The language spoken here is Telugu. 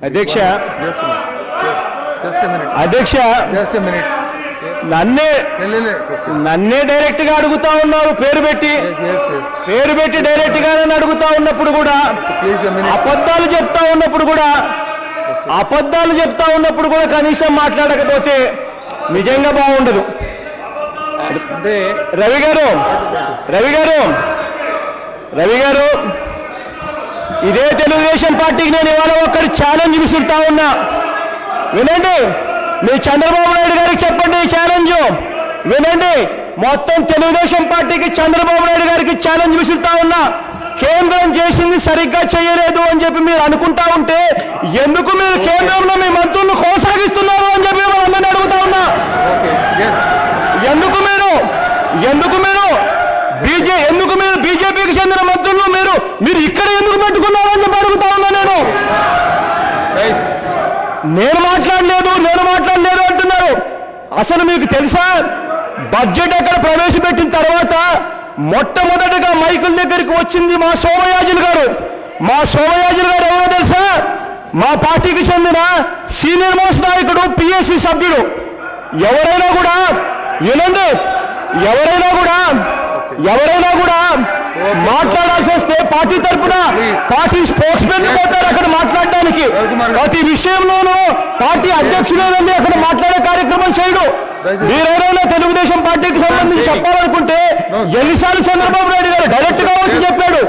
అధ్యక్ష అధ్యక్ష నన్నే డైరెక్ట్ గా అడుగుతా ఉన్నారు పేరు పెట్టి డైరెక్ట్ గా అడుగుతా ఉన్నప్పుడు కూడా అబద్ధాలు చెప్తా ఉన్నప్పుడు కూడా కనీసం మాట్లాడకపోతే నిజంగా బాగుండదు. అంటే రవి గారు ఇదే తెలుగుదేశం పార్టీకి నేను ఇవాళ ఒక్కడి ఛాలెంజ్ విసురుతా ఉన్నా. వినండి, మీ చంద్రబాబు నాయుడు గారికి చెప్పండి ఈ ఛాలెంజ్ వినండి. మొత్తం తెలుగుదేశం పార్టీకి చంద్రబాబు నాయుడు గారికి ఛాలెంజ్ విసురుతా ఉన్నా. కేంద్రం చేసింది సరిగ్గా చేయలేదు అని చెప్పి మీరు అనుకుంటా ఉంటే ఎందుకు మీరు కేంద్రంలో మీ మంత్రులను కొనసాగిస్తున్నారు అని చెప్పి అందరినీ అడుగుతా ఉన్నా. ఎందుకు మీరు బీజేపీకి చెందిన మంత్రులు మీరు ఇక్కడ ఎందుకు పెట్టుకున్నారు అని చెప్పి అడుగుతా ఉన్నా. నేను మాట్లాడలేదు అంటున్నారు. అసలు మీకు తెలుసా, బడ్జెట్ అక్కడ ప్రవేశపెట్టిన తర్వాత మొట్టమొదటిగా మైకుల దగ్గరికి వచ్చింది మా సోమయాజులు గారు. ఎవరో తెలుసా? మా పార్టీకి చెందిన సీనియర్ మోస్ట్ నాయకుడు, పిఎస్సి సభ్యుడు. ఎవరైనా కూడా మాట్లాడాల్సి వస్తే పార్టీ తరఫున పార్టీ స్పోక్స్ మెన్ పోతారు అక్కడ మాట్లాడడానికి. ప్రతి విషయంలోనూ పార్టీ అధ్యక్షులేనండి అక్కడ మాట్లాడే కార్యక్రమం చేయడు. మీరెవరైనా తెలుగుదేశం పార్టీకి సంబంధించి చెప్పాలనుకుంటే ఎన్నిసార్లు చంద్రబాబు నాయుడు గారు డైరెక్ట్ గా వచ్చి చెప్పాడు.